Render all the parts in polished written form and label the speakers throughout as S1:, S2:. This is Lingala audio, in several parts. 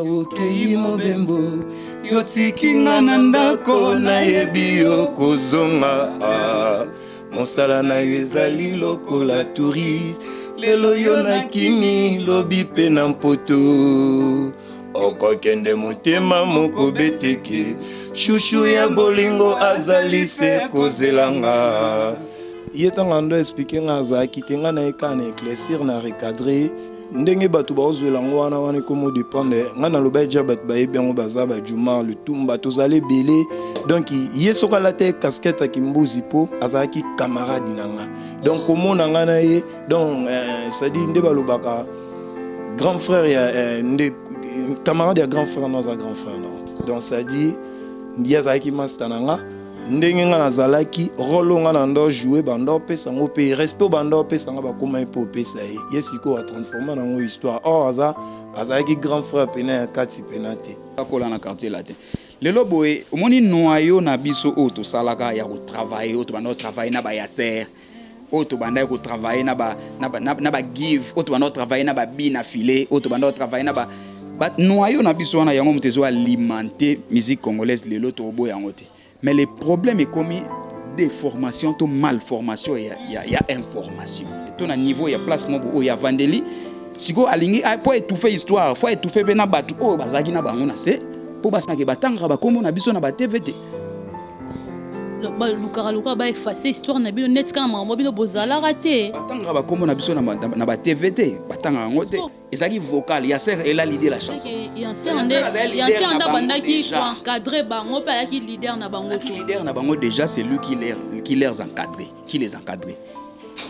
S1: Okei mobembo yotiki nga na ndako nayebi yo kozonga mosala na yo ezali lokola touriste lelo yo nakimi lobi pe na mpoto okokende motema moko beteke shushu ya bolingo azali se kozelanga ye ntango ando explike nga azalaki te nga na ye ka na éclaircir na recadrer ndenge bato bazwela ngo wana komo dépendre nga na loba ja bato bayebi yango baza bajuma le tumba tozali ebele donc ye soki alata ye casquette akimbuzi mpo azalaki camarade na nga donc komona nga na ye donc cestadi nde balobaka grand frère ya nde camarade ya grand frère no aza grand frère no donc cestadi ye azalaki master na nga ndenge nga nazalaki rolo nga na ndo jouer bando pesa ngo pe respect bando pesa nga bakoma po pesa ye yesiko a transformer nango histoire azalaki grand frère pena ya kati penate
S2: akola na quartier là te lelo boye omoni noyo na biso o to salaka ya ko travailler o to bando travailler na ba yaser o to banda ko travailler na ba give o to bando travailler na ba bina filet o to bando travailler na ba noyo na biso na yango mutezo alimenter musique congolaise lelo to boye yango te. Mais le problème est commis des formations, de malformation, il y a information. Et à niveau, il y a placement, il y a vandeli. Si vous allez pour étouffer l'histoire, il faut étouffer ben abatu. Oh, bazagi na bangona c'est pour basange batanga ba comme on a biso na ba TVT.
S3: Luka ba effacer histoire na bino net quand maman bino bozala raté.
S2: Batanga ba comme on a biso na ba TVT, batanga ngote. Ezali vocal, ya sert elle a l'idée la chanson.
S3: Il y a un banda qui encadrer bango pa qui leader na bango.
S2: Leader na bango déjà c'est lui qui les encadrer, qui les encadrer.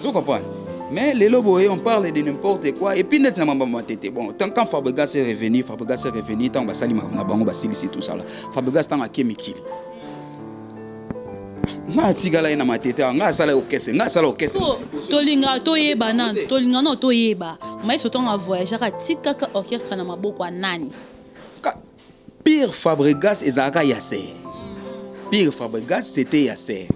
S2: Vous comprenez? Mais les lobos on parle de n'importe quoi et puis net na mamba tete. Bon, tant quand Fabregas est revenu, tant ba sali na bango ba silisi tout ça là. Fabregas tant akemikili. Nga tigala ina matete nga sala okese
S3: tolinga toyeba nan tolinga no toyeba mais surtout en voyage tika ka orchestre na maboko nani
S2: Pire Fabregas ezaka Yasser Pire Fabregas c'était Yasser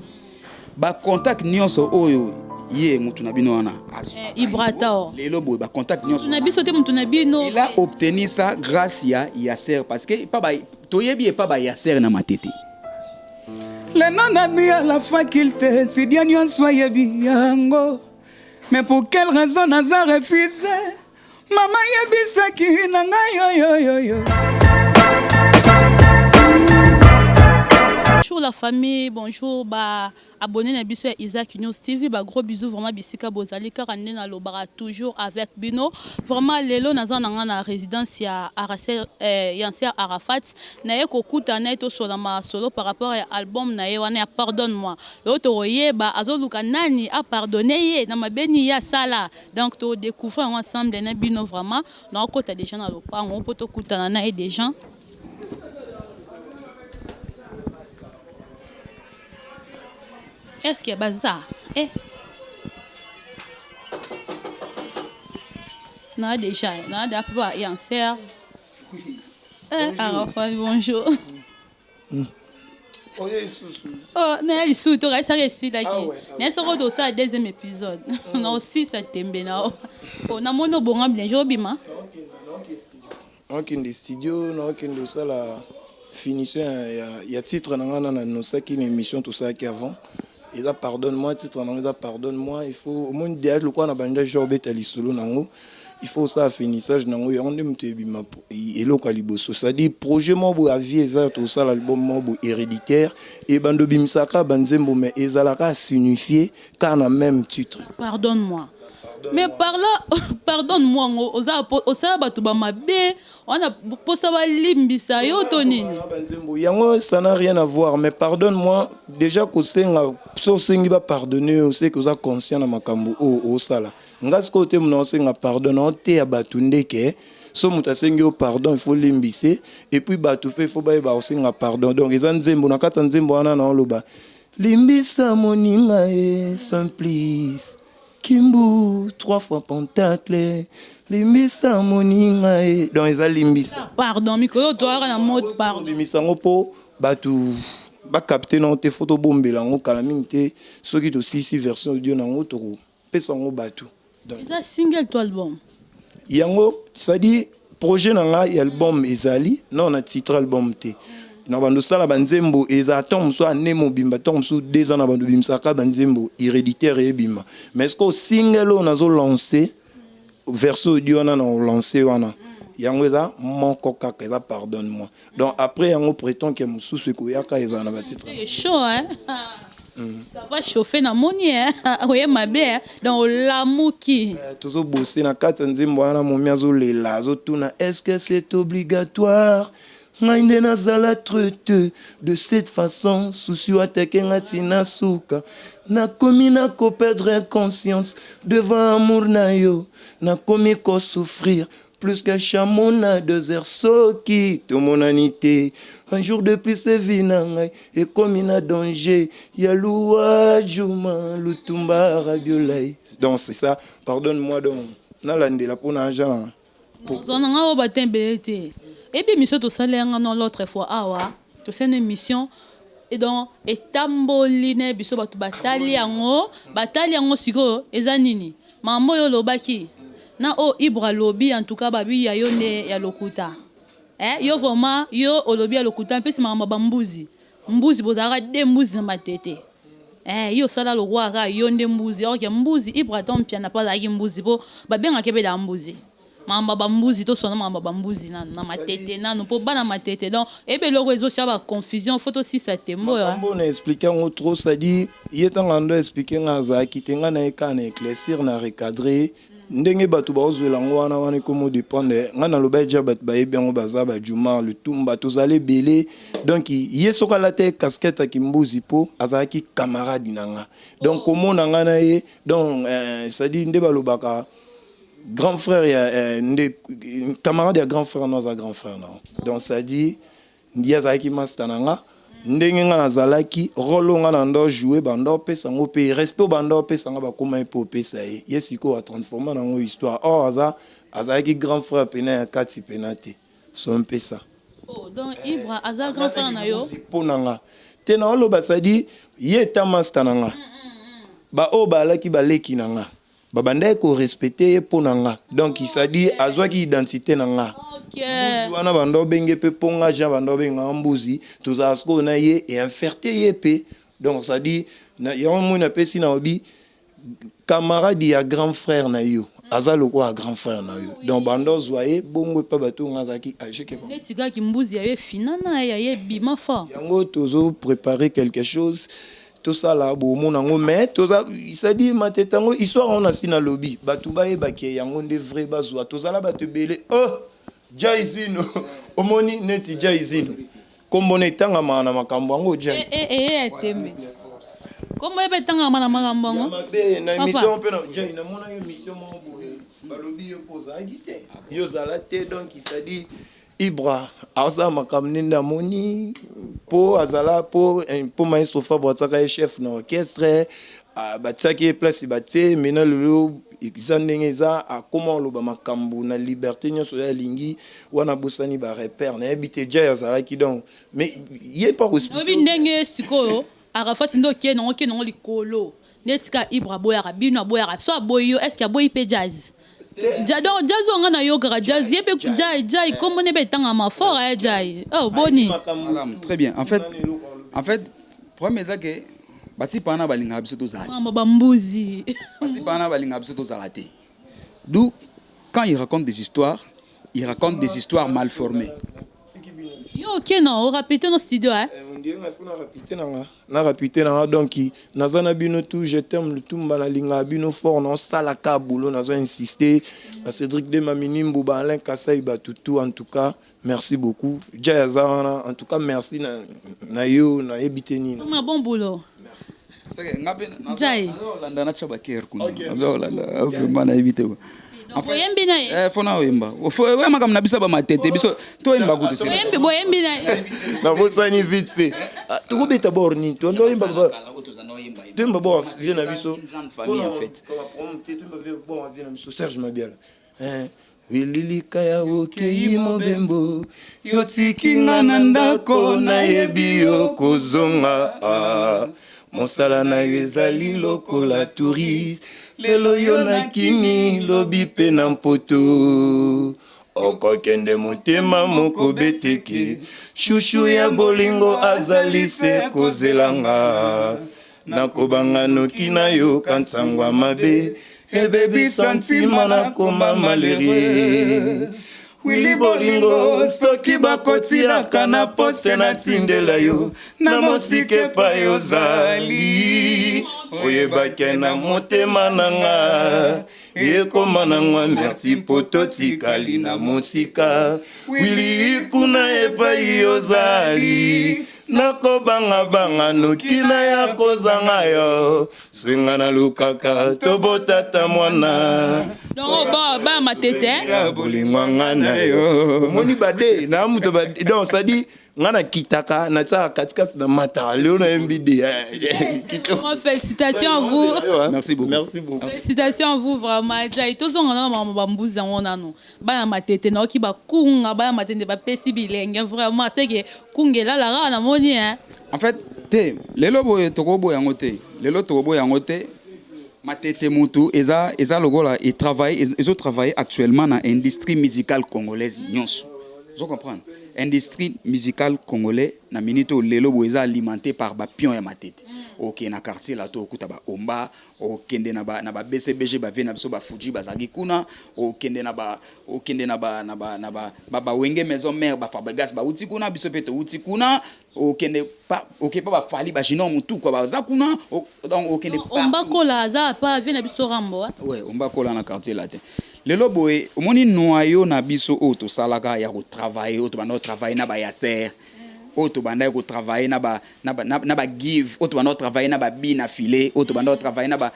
S2: ba contact nyonso oyo ye mutu na bino wana
S3: Ibrata
S2: lelo boy ba contact nyonso
S3: na biso te mutu na bino
S2: il a obtenu ça grâce à Yasser parce que pas ba toyebi pas ba Yasser na matete.
S1: Les non-amis à la faculté, c'est bien n'y en soyez bien. Mais pour quelle raison Naza refusé? Maman yebisaki nanga yo.
S3: Bonjour la famille, bonjour abonné na biso ya Isaac News TV, gros bisous vraiment bisika bozali car ande na lobara toujours avec Bino. Vraiment lelo naza nanga na résidence ya Yasser Arafat na ye kokuta na to solama solo par rapport à album na ye wana pardonne-moi. L'autre yeba azoluka nani a pardonné ye na mabeni ya sala. Donc to découvrir ensemble na Bino vraiment na kota des gens na lopango poto kutana na des gens. Est-ce qu'il y a bazar? Non, déjà, non, d'abord, il y a un cerf. Arafat, bonjour. Oh, non, il sous, tu restes ici, là. N'est-ce pas ça, deuxième épisode? On a aussi cette tembe, là. On a mon bon bien, Jobima.
S1: Ok, des studios, ok, de ça, la finition, il y a titre, dans ça qui est une émission, tout ça qui avant. Et ça pardonne-moi, titre en anglais, pardonne-moi. Il faut au moins dire le quoi on a bandé Jobet à l'isolo nango. Il faut ça finissage nango. Et on aime te bima et le caliboso. Ça dit projet moi bo avis ça tout ça l'album moi bo héréditaire et bando bimsaka banzembo mais ezalaka signifier car on a même titre.
S3: Pardonne-moi. Mais par là, pardonne-moi, au sabato bamabe, on a posa ba limbisa yo tonini.
S1: Yango ça n'a rien à voir, mais pardonne-moi déjà que senga so sengi ba pardonner, on sait que vous êtes conscient na makambo o sala. Ngas côté mon senga pardonne on te abatunde ke so muta sengi o pardon il faut limbise et puis batu pe faut ba senga pardon. Donc ezan nzembo na kata nzembo wana na loba. Limbisa moninga simplice. Kimbu, 3 fois pentacle, limbisa moninga dans les alimbisa.
S3: Pardon, Mikolo, toi, la mode pardon.
S1: Limbisa ngopo, batu, ba capter dans tes photos bombe lango calamité, ce qui aussi si version audio nango toro, pesa ngo batu.
S3: C'est un single toi album.
S1: Yango, ça dit projet nanga ya album ezali non na titre album te na bando sala banzembo eza tom so anemo bimba tom so 2 ans na bando bimsaka banzembo héréditaire et bimba mais est-ce que single on azo lancer verso audio on a lancé wana yango eza moko kaka eza pardonne-moi donc après yango prétend que mususu ko yaka eza na ba titre
S3: c'est chaud hein. Ça va chauffer na moni hein. Oye mabe dans lamuki.
S1: Tozo bosser na kati nzembo wana momi azo lela azo tuna est-ce que c'est obligatoire Ngainde nazala traité de cette façon soucieux atekenga tina suka na komi na ko perdre conscience devant amour na yo na komi ko souffrir plus qu'un chameau na 2 heures soki to mon anité un jour de plus c'est vinangai et comme in danger ya lua juma lutumba rabiolai donc c'est ça pardonne-moi donc na landela pona agent
S3: pour zonanga o batembelete et puis mission to salenga non l'autre fois awa to c'est une émission et donc etamboline biso batu batali yango siko ezanini mambo yo lobaki na o Ibra lobby en tout cas babi ya yo ne ya lokuta yo vraiment yo olobi ya lokuta mpesi mama bambuzi mbuzi bozaka de mbuzi na matete yo sala lo roi ka yo nde mbuzi ok mbuzi Ibra tompia na pas aki mbuzi po babenga kebe da mbuzi mama bambuzi to sona mama bambuzi na matete na no po bana matete donc ebe loko ezo chaba confusion photo si ça tembo ya
S1: on expliquer en trop ça dit yetanga ndo expliquer ngaza kitenga na ekana éclaircir na recadrer ndenge batu bazwela ngwana wana komo dépendre ngana loba ja bat ba ebengo baza ba juma le tumba tozale belé donc yesoka la te casquette akimbuzi po azaki camarade nanga donc komo ngana ye donc ça dit nde balobaka grand frère ya camarade ya grand frère non za grand frère non donc ça dit ndiazaki master nanga ndenge nga nazalaki rolo nga na ndo jouer bando pesa ngo pe respect bando pesa nga bakoma po pesa ye yesiko a transformer na ngo histoire azalaki grand frère pena ya kati penate son pesa
S3: donc Ibra aza grand frère na yo
S1: ponanga te na olo basadi ye ta master nanga ba o balaki baleki nanga babanda ko respecter ponanga donc il s'adi azwaki identité nanga mbuzi wana bando benge pe ponga ja bando benga mbuzi tozasko na ye et inferté ye pe donc ça dit na yo mo na pesi na obi camarade ya grand frère na yo azalo ko grand frère na yo donc bando zoye bongo pa bato ngazaki ajeke
S3: bon netiga ki mbuzi ya ye finana ya ye bima fort
S1: yango tozo préparer quelque chose tout ça là bon mon ango mais tout ça il s'est dit matetango histoire on a sina lobby batuba e bakie yango nde vrai bazwa tout ça là batu belé jaizino omoni neti jaizino kombo netanga mana makambo ango jai
S3: tembe kombo ebe tanga mana makambo ango
S1: mabe na émission pe na jai na mona émission mo boye balobi yo poza agité yo zala te donc il s'est dit Ibra asa makamninda moni po azala po maestro Fabre tsaka chef na orchestre batsaki place batie mena lelo exandengeza a comment lo ba makambu na liberté nyo so ya lingi wana bosani ba repère na habité ja azala ki donc mais yé pas respect
S3: obi ndenge sikoyo arafati ndo ke no likolo netika Ibra boya bino boya so boyo est-ce qu'il y a boy pe jazz donc jazz on a yo gara jazz yebe jai comme ne betanga ma fort jai oh boni
S2: très bien en fait premier ça que bati pana balinga biso to zala
S3: mama bambuzi
S2: bati pana balinga biso to zala te d'où quand il raconte des histoires mal formées
S3: yo ok non on répète dans studio hein
S1: na répéter na donc nazana bino tout je t'aime le tout mbala linga bino fort non sala ka boulot nazo insister Cédric de Maminimbo ba Alain Kasai ba tout en tout cas merci beaucoup Jazana en tout cas merci na yo na ebiteni
S3: na bon boulot
S1: merci
S2: c'est ngabe
S3: Jai
S2: landa na chabaker kuna nazo landa vraiment na ebite ko
S3: boyembi na ye
S2: fona oyemba we makam na bisa ba matete biso to yemba kutu
S3: boyembi na ye
S1: na bosani vite fait to beta borni to ndo yemba ba to yemba bo vient na biso
S2: famille en fait
S1: bon vient na biso Serge Mabiala wililika ya okei mobembo yotikinga na ndako na yebi yo kozonga mosala na yo ezali lokola touriste lelo yo nakini lobi pe na mpoto okokende motema moko beteke shushu ya bolingo azali se kozelanga nakobanga noki na yo kansangwa mabe ebebi santima nakoma malheureux Willy bolingo soki bakotiaka na poste natindela yo na mosike pa yozali oyebake na motema nanga ekoma nangwa merci po totikali na mosika Willy kuna epai yozali nakobanga noki na ya kozanga yo singa na lukaka tobotata mwana
S3: donc ba matete
S1: ya bolingwa ngana yo moni bade na muto bade donc ça dit ngana kitaka na tsaka katikasi na mata leo na mbide
S3: félicitations à vous.
S2: Merci beaucoup.
S1: Merci beaucoup.
S3: Félicitations à vous vraiment. Jai tozo ngana mama bambuza ngona no. Ba matete na oki ba kunga ba matende ba pesi bilenge vraiment c'est que kungela la ra na moni hein.
S2: En fait, lelo boye tokobo yango te. Lelo tokobo yango te. Matete mutu eza logola ils ont travaillé actuellement dans l'industrie musicale congolaise nyonso. Vous comprenez? Industrie musicale congolaise na minito lelo boye eza alimenté par ba pion ya matete. OK na quartier là to okuta ba omba, okende na ba BCBG ba vena biso ba Fuji bazaki kuna, okende na ba wenge maison mère ba Fabregas ba uti kuna biso peto uti kuna, okende pa ba fali ba jino mutu kwa ba zakuna, donc okende pa
S3: omba kola za pa vena biso rambo.
S2: Ouais, omba kola na quartier là te. Lelo boye omoni noyo na biso o to salaka ya ko travailler, o to ba travailler na ba yaser. Auto banda ko travailler na ba give auto banda travailler na ba bina filé auto banda travailler na ba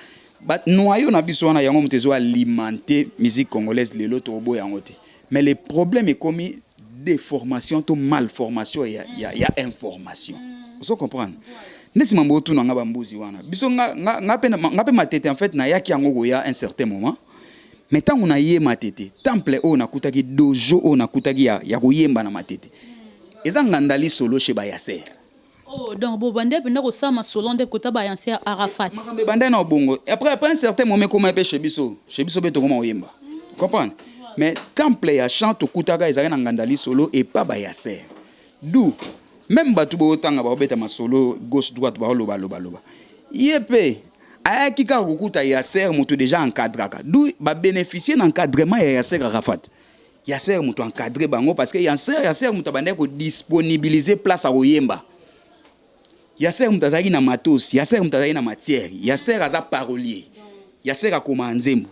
S2: noyau na biso na yango mutezo alimenter musique congolaise lelo to bo yango te mais le problème est commis déformation to malformation ya information vous comprenez nesi mambo tu na ngaba mbuzi wana biso ngape matete en fait na yaki yango ko ya un certain moment mais tant on a yé matete temple o na kutaki dojo o na kutaki ya koyemba na matete eza ngandali solo chez Bayaser.
S3: Oh donc bo bande penda ko sama solo nde kota Bayaser Arafat.
S2: Makambe bande na bongo. Après un certain moment comment pe chez biso beto comment oyemba. Comprendre? Mais temple ya chante kutaka ezaka na ngandali solo et pas Bayaser. D'où même batu bo tanga ba beta ma solo gauche droite ba loba. Yepe ayaki ka kokuta Yaser mutu déjà encadraka. D'où ba bénéficier d'encadrement ya Yaser Arafat. Yaser mutu encadré bango parce que Yaser mutu bande ko disponibiliser place à oyemba. Yaser mutu azaki na matos, Yaser mutu azaki na matière, Yaser aza parolier. Yaser akoma nzembo.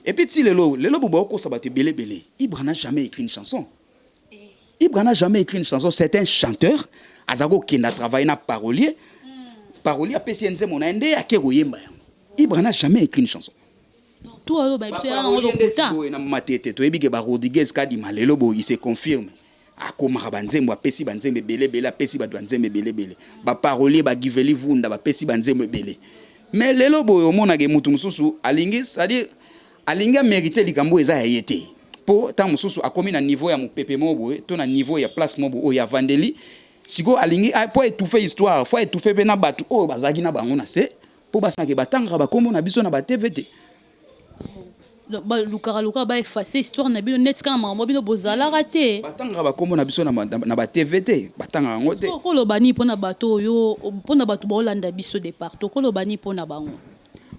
S2: Et puis ti lelo bobo ko sabate belé. Ibra n'a jamais écrit une chanson. Ibra n'a jamais écrit une chanson, c'est un chanteur, azako kenda travailler na parolier. Parolier apesi nzembo na ende ake oyemba. Ibra n'a jamais écrit une chanson.
S3: Tout alors ba biso ya na lokuta
S2: na matete to ebike ba Rodriguez kadi malelo bo il se confirme akoma banzembo apesi banzembe belé apesi ba banzembe belé ba parolier ba Giveli Vunda ba pesi banzembe belé mais lelo bo omona ke mutu mususu alingi c'est-à-dire alinga mériter likambo eza ya yete po ta mususu akomi na niveau ya mupepe mobo to na niveau ya place mobo o ya Vandeli siko alingi po étouffer histoire faut étouffer pe na batu o bazaki na bango na se po basanke batanga ba kombo na biso na ba TVT
S3: ba luka ba effacer histoire na bino net kana mama bino bozala raté
S2: batanga ba kombo na biso na ba TVT batanga ngo te
S3: ko lo bani pona bato yo pona bato ba Holanda biso départ ko lo bani pona bango.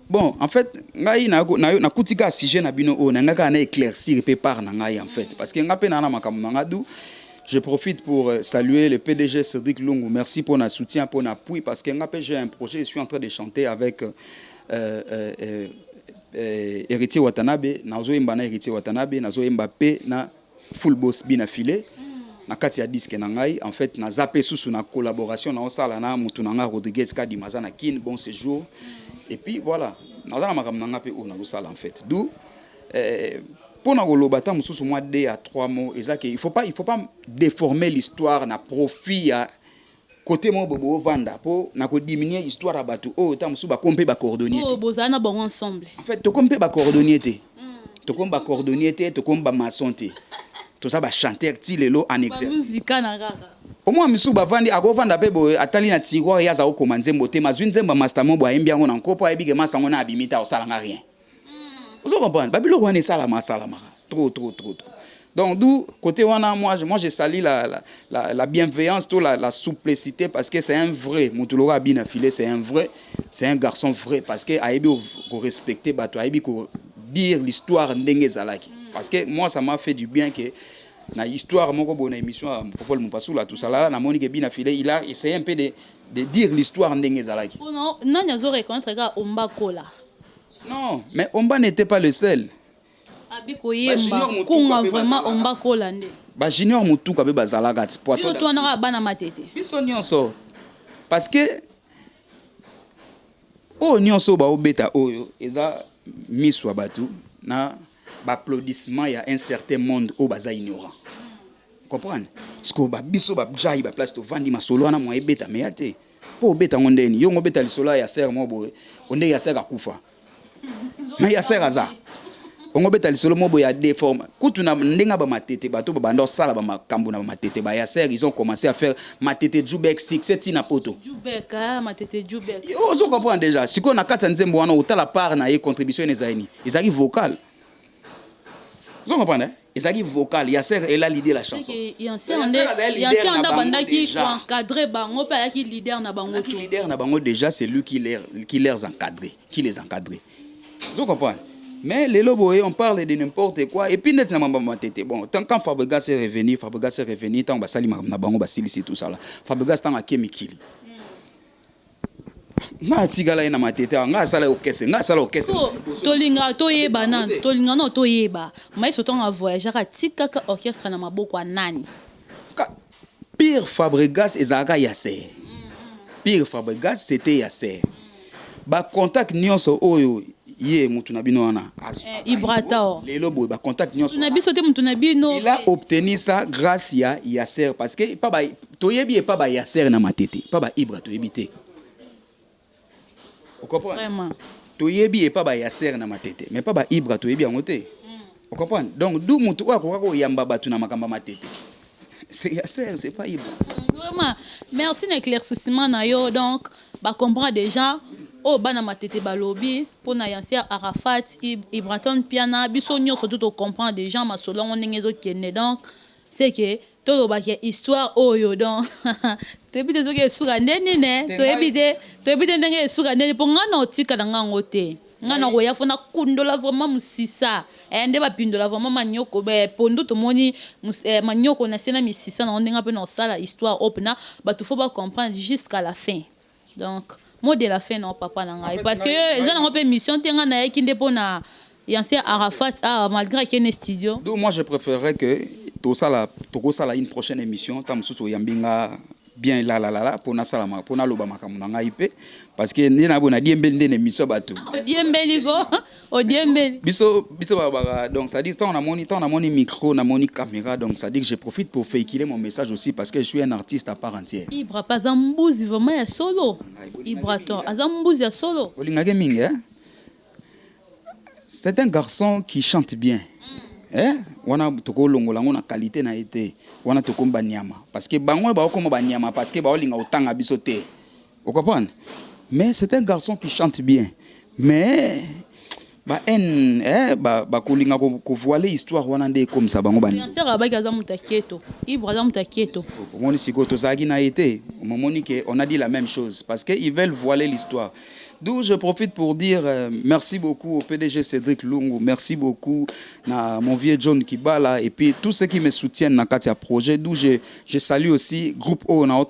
S2: Bon en fait ngai na kutika sujet na bino o na ngaka na éclaircir pe par na ngai en fait parce que ngape na makambo na ngadu. Je profite pour saluer le PDG Cédric Lungu. Merci pour notre soutien, pour notre appui parce que j'ai un projet, je suis en train de chanter avec Héritier Watanabe, nazo imba na Héritier Watanabe, nazo Mbappé na Full Boss bina filé na kati ya disque na ngai en fait na zappé sous na collaboration na osala na mutu na nga Rodriguez Kadi Mazana Kin bon séjour et puis voilà naza na makam na ngape o na osala en fait d'où pour na kolobata mususu moi 2 à 3 mots ezaki il faut pas déformer l'histoire na profit ya côté mo bobo vanda po na ko diminuer histoire abatu o ta musu ba kompe ba coordonner
S3: oh bozana bon ensemble
S2: en fait to kompe ba coordonner te to komba coordonner te to komba maçon te to ça ba chanter ti lelo en exercice
S3: musique na kaka
S2: au moins musu ba vandi ako vanda pe bo atali na tiroir ya za ko manzembo te mazwi nzemba master mo bo ayembi yango na nkopo ayebike masango na abimita osala nga rien vous comprenez babilo ko ne sala masala maka trop Donc, d'où, côté wana, moi je salue la bienveillance, tout la souplicité, parce que c'est un vrai, Moutouloura Bina Filé, c'est un garçon vrai, parce que Aïbi ko respecter, Aïbi ko dire l'histoire ndenge zalaki. Parce que moi, ça m'a fait du bien que, na histoire, mon bonne émission, Popol Moupassoula, tout ça là, na Monique Bina Filé, il a essayé un peu de dire l'histoire ndenge zalaki.
S3: Non, non, il y a reconnaître que Omba Kola.
S2: Non, mais Omba n'était pas le seul.
S3: Vraiment Omba Kola nde.
S2: Ba junior Mutuka be bazalaka ti poisson.
S3: Biso twana bana matete.
S2: Biso nyonso. Parce que nyonso ba obeta oyo eza miswa batu na ba applaudissement ya un certain monde o baza ignorant. Comprendre? Parce que ba biso ba jai ba place to vandi masolo na mo ebeta me yate. Po obeta ngondeni yo ngobeta lisolo ya ser mo boye. Onde ya ser akufa. Mais ya ser aza. On beta lisolo mobo ya déforme. Kutuna ndenga ba matete bato ba bando sala ba makambo na matete ba ya ser, ils ont commencé à faire matete Jubek 6 c'est na poto.
S3: Jubek matete Jubek.
S2: Ils ont compris déjà. Si qu'on a 4 nzembo wana utala part na ye contribution ezani. Ils arrivent vocal. Ils ont compris hein? Ils arrivent vocal, ya ser elle a l'idée la chanson.
S3: Il y a un banda qui encadrer bango pa qui leader na bango tout.
S2: Leader na bango déjà c'est lui qui les encadrer, qui les encadrer. Ils ont compris. Mais les lobos, on parle de n'importe quoi. Et puis, net na mamba matete. Bon, quand Fabregas est revenu, tant que Sali Mabango, Basili, tout ça là. Fabregas tant à Kemikili. Nga tigala na matete, nga sala okese, nga sala okese.
S3: Tolinga toyeba nan, tolinga no toyeba. Mais soton a voyager à tikaka orchestre na maboko nani.
S2: Pire Fabregas ezaka Yasser. Pire Fabregas c'était Yasser. Ba contact nyonso oyo Ye mutunabino wana
S3: Ibratao
S2: lelo boy ba contact nyonso
S3: mutunabiso te mutunabino
S2: il a obtenu ça grâce à Yasser parce que pas ba toyebi et pas ba Yasser na matete pas ba Ibra toyebi te. Vous comprenez
S3: vraiment
S2: toyebi et pas ba Yasser na matete mais pas ba Ibra toyebi en côté. Vous comprenez donc d'où mutu kwa ko yamba batu na makamba matete c'est Yasser c'est pas Ibra.
S3: Vraiment merci d'éclaircissement na yo donc ba comprendre déjà oh bana matete balobi pour na Yasser Arafat Ibraton piana biso nyonso tout comprendre des gens masolo ndenge zo kene donc c'est que todo ba histoire oyo donc tebite zo ke suka ndeni ne tebite ndenge suka ndeni pour ngana otika na ngango te ngana ko yafona kundola vraiment musisa ende ba pindola vraiment manyoko be pondo to moni manyoko na sena misisa na ndenge pe na sala histoire opna ba tout faut ba comprendre jusqu'à la fin donc mot de la fin non papa nangai parce que ils ont une mission tenga na ekinde pona Yasser Arafat malgré qu'il y ait un studio.
S2: Donc moi je préférerais que tout ça là une prochaine émission tam susu yambinga bien la pour na salama pour na loba makamu nangai pe parce que ni na bona diembeli ndene émission bato.
S3: Diembeli go o diembeli.
S2: Biso baba donc ça dit tant on a moni micro na moni caméra donc ça dit que je profite pour véhiculer mon message aussi parce que je suis un artiste à part entière.
S3: Ibra pas zambuzi vraiment ya solo. Ibra to azambuzi ya solo.
S2: Olingage mingi hein. C'est un garçon qui chante bien. Wana toko longola ngona qualité na été wana toko banyama parce que bango ba ko banyama parce que ba olinga otanga biso te. Vous comprenez? Mais c'est un garçon qui chante bien. Mais ba kolinga ko voiler histoire wana ndé comme ça bango bani.
S3: Yasser abaki azamutaketo. Ibra azamutaketo.
S2: Moni sikoto zagi na été. Momoni que on a dit la même chose parce que ils veulent voiler l'histoire. D'où je profite pour dire merci beaucoup au PDG Cédric Lungu, merci beaucoup à mon vieux John Kibala et puis tous ceux qui me soutiennent dans Katia Projet. D'où je salue aussi groupe O, on a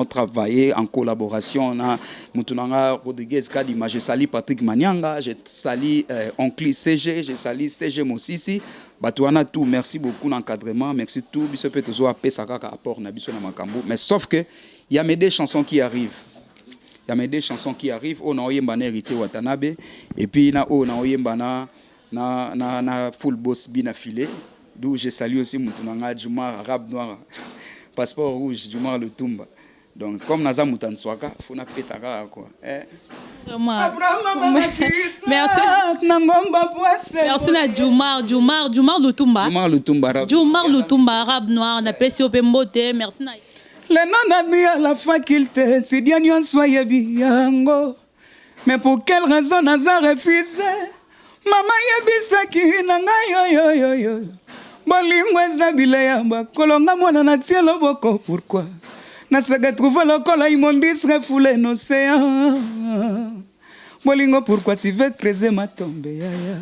S2: travaillé en collaboration. On a Moutounanga Rodriguez Kadima, je salue Patrick Manyanga, je salue Oncli CG, je salue CG Mosisi. Batouana tout, merci beaucoup l'encadrement, merci tout. Biso peut toujours appeler ça à apport na biso na makambo. Mais sauf que il y a des chansons qui arrivent. Il y a des chansons qui arrivent. On a oyemba na héritier Watanabe et puis on a oyemba na full boss Bina Filé. D'où je salue aussi Moutounanga Djoumar Arabe Noir, passeport rouge Djoumar le Tumba. Donc comme naza Moutanswaka, faut na pesa quoi.
S3: Merci. Merci na Djoumar Lutumba. Djoumar Lutumba Arabe Noir na pesi opembote. Merci na
S2: le nom d'amis à la faculté, c'est bien yon soyez biango. Mais pour quelle raison n'a refusé? Maman yebisaki nanga yo. bolingo eza bileya bakolonga mwana na tie loboko pourquoi nasaka trouve lokola immondice refoule l'océan bolingo pourquoi tu veux creuser ma tombe yaya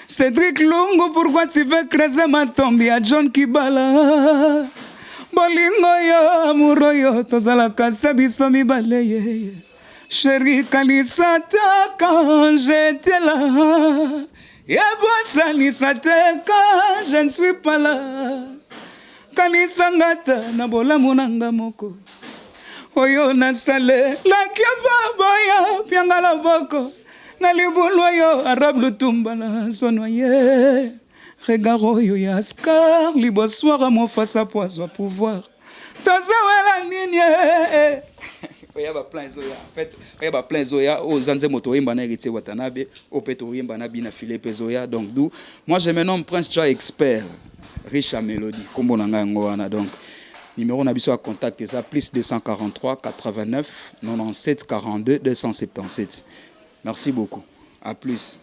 S2: Cédric Lungu pourquoi tu veux creuser ma tombe ya John Kibala bolingo yo amouro yo tozalaka se biso mibale ye chéri kanisa ta quand j'étais là yebotsanisa te quand je ne suis pas là kanisa ngata na bolamu nanga moko oyo nasalelaki baboya pianga loboko na libulu oyo arabe lutumba na sonoye regard oyo ya Ascar liboswara mo face à poison pouvoir tozawela nini oyaba plan zoya en fait oyaba plan zoya ozanze moto yimba na héritier Watanabe opeto yimba na bina Philippe zoya donc d'où moi je me nomme Prince Joy expert riche à mélodie kombo na nga ngo wana donc numéro na biso à contact ça plus 243 89 97 42 277 merci beaucoup à plus.